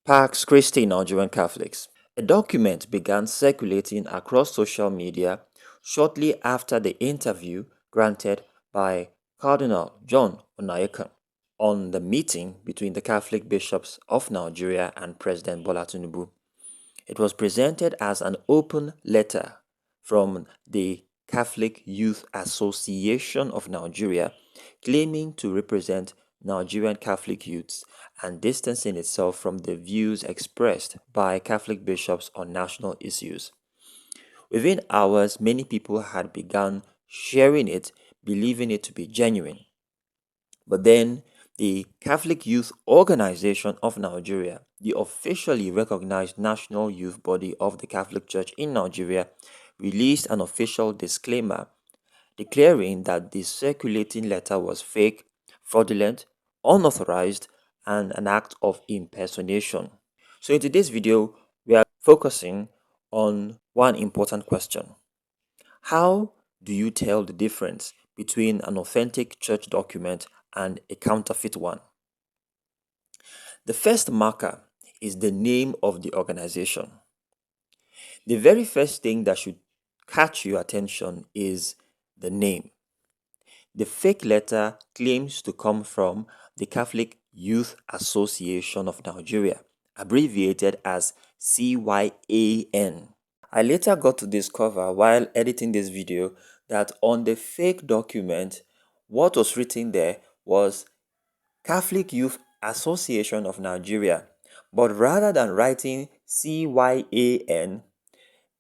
Pax Christi Nigerian Catholics. A document began circulating across social media shortly after the interview granted by Cardinal John Onayeka on the meeting between the Catholic bishops of Nigeria and President Bola Tinubu. It was presented as an open letter from the Catholic Youth Association of Nigeria, claiming to represent Nigerian Catholic youths and distancing itself from the views expressed by Catholic bishops on national issues. Within hours, many people had begun sharing it, believing it to be genuine. But then the Catholic Youth Organization of Nigeria, the officially recognized national youth body of the Catholic Church in Nigeria, released an official disclaimer declaring that the circulating letter was fake, fraudulent, unauthorized, and an act of impersonation. So in today's video, we are focusing on one important question. How do you tell the difference between an authentic church document and a counterfeit one? The first marker is the name of the organization. The very first thing that should catch your attention is the name. The fake letter claims to come from the Catholic Youth Association of Nigeria, abbreviated as CYAN. I later got to discover while editing this video that on the fake document, what was written there was Catholic Youth Association of Nigeria, but rather than writing CYAN,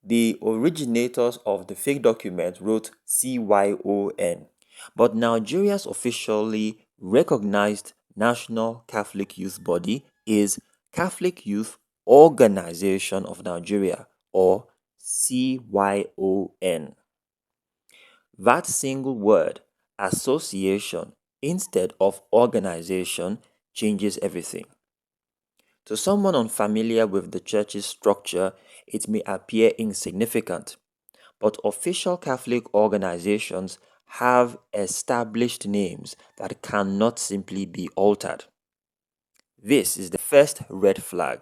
the originators of the fake document wrote CYON. But Nigeria's officially recognized National Catholic Youth Body is Catholic Youth Organization of Nigeria, or CYON. That single word, association, instead of organization, changes everything. To someone unfamiliar with the church's structure, it may appear insignificant, but official Catholic organizations have established names that cannot simply be altered. This is the first red flag.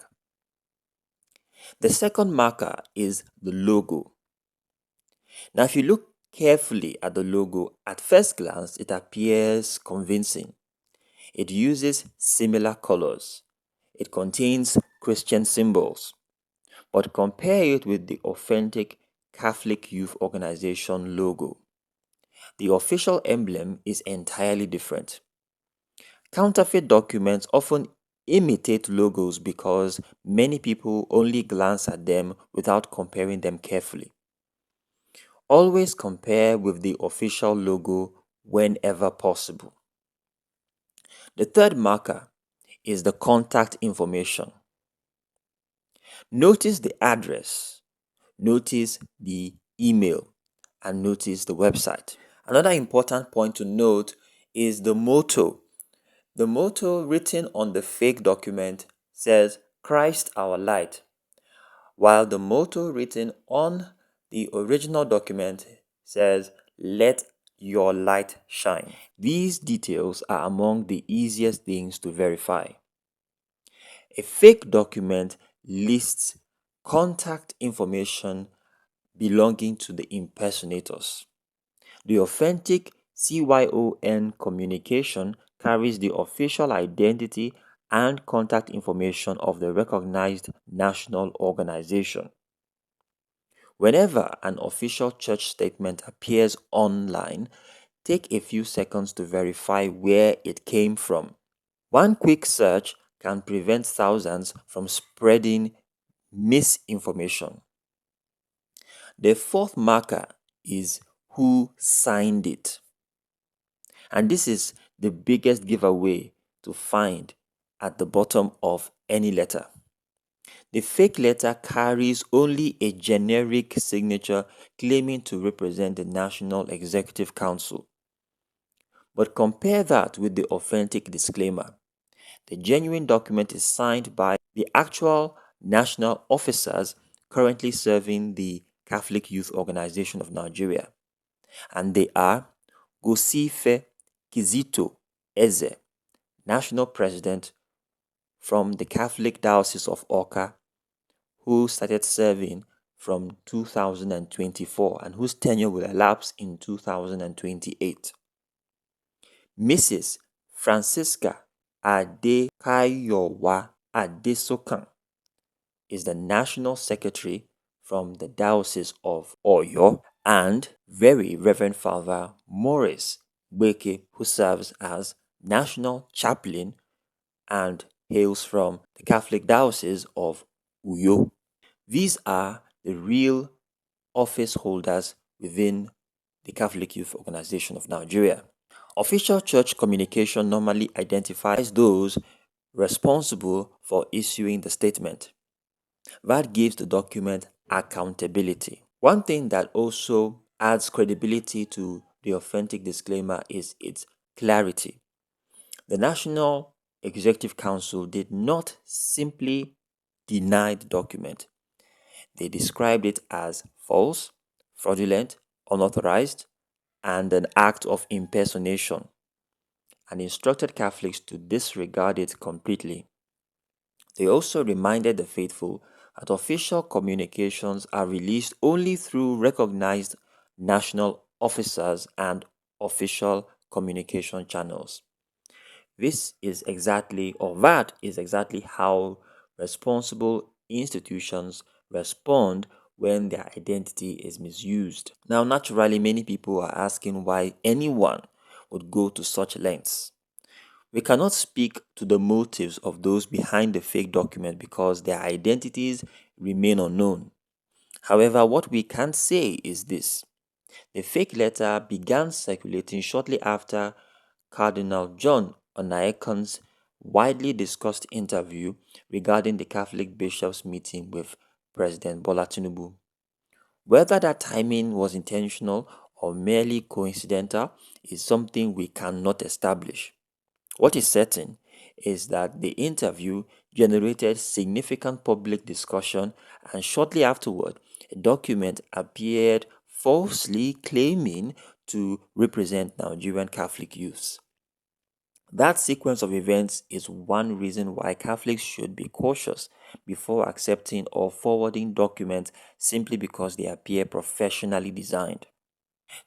The second marker is the logo. Now, if you look carefully at the logo, at first glance, it appears convincing. It uses similar colors. It contains Christian symbols. But compare it with the authentic Catholic Youth Organization logo. The official emblem is entirely different. Counterfeit documents often imitate logos because many people only glance at them without comparing them carefully. Always compare with the official logo whenever possible. The third marker is the contact information. Notice the address, notice the email, and notice the website. Another important point to note is the motto. The motto written on the fake document says, "Christ our light," while the motto written on the original document says, "Let your light shine." These details are among the easiest things to verify. A fake document lists contact information belonging to the impersonators. The authentic CYON communication carries the official identity and contact information of the recognized national organization. Whenever an official church statement appears online, take a few seconds to verify where it came from. One quick search can prevent thousands from spreading misinformation. The fourth marker is who signed it. And this is the biggest giveaway to find at the bottom of any letter. The fake letter carries only a generic signature claiming to represent the National Executive Council. But compare that with the authentic disclaimer. The genuine document is signed by the actual national officers currently serving the Catholic Youth Organization of Nigeria, and they are Gosife Kizito Eze, National President, from the Catholic Diocese of Oka, who started serving from 2024 and whose tenure will elapse in 2028. Mrs. Francisca Adekayowa Adesokan is the National Secretary from the Diocese of Oyo, and Very Reverend Father Maurice Beke, who serves as National Chaplain and hails from the Catholic Diocese of Uyo. These are the real office holders within the Catholic Youth Organization of Nigeria. Official church communication normally identifies those responsible for issuing the statement. That gives the document accountability. One thing that also adds credibility to the authentic disclaimer is its clarity. The National Executive Council did not simply deny the document. They described it as false, fraudulent, unauthorized, and an act of impersonation, and instructed Catholics to disregard it completely. They also reminded the faithful that official communications are released only through recognized national officers and official communication channels. This is exactly, or that is exactly how responsible institutions respond when their identity is misused. Now, naturally, many people are asking why anyone would go to such lengths. We cannot speak to the motives of those behind the fake document because their identities remain unknown. However, what we can say is this: the fake letter began circulating shortly after Cardinal John Onaekan's widely discussed interview regarding the Catholic bishops' meeting with President Bola Tinubu. Whether that timing was intentional or merely coincidental is something we cannot establish. What is certain is that the interview generated significant public discussion, and shortly afterward, a document appeared falsely claiming to represent Nigerian Catholic youths. That sequence of events is one reason why Catholics should be cautious before accepting or forwarding documents simply because they appear professionally designed.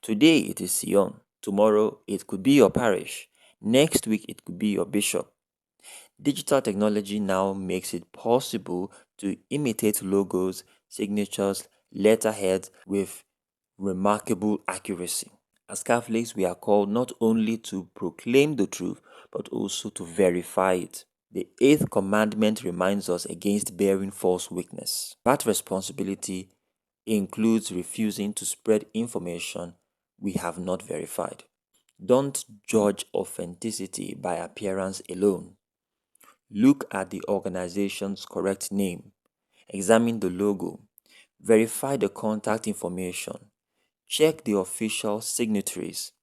Today it is CYON, tomorrow it could be your parish, next week it could be your bishop. Digital technology now makes it possible to imitate logos, signatures, letterheads with remarkable accuracy. As Catholics, we are called not only to proclaim the truth, but also to verify it. The eighth commandment reminds us against bearing false witness. That responsibility includes refusing to spread information we have not verified. Don't judge authenticity by appearance alone. Look at the organization's correct name, examine the logo, verify the contact information, check the official signatories,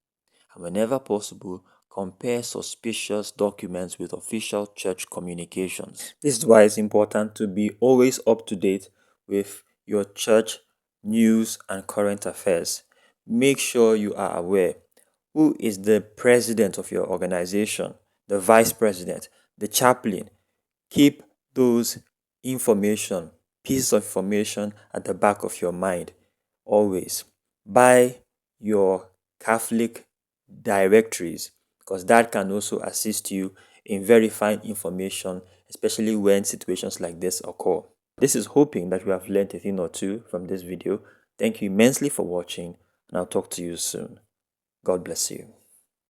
and whenever possible, compare suspicious documents with official church communications. This is why it's important to be always up to date with your church news and current affairs. Make sure you are aware who is the president of your organization, the vice president, the chaplain. Keep those pieces of information at the back of your mind always. Buy your Catholic directories because that can also assist you in verifying information, especially when situations like this occur. This is hoping that you have learned a thing or two from this video. Thank you immensely for watching, and I'll talk to you soon. God bless you.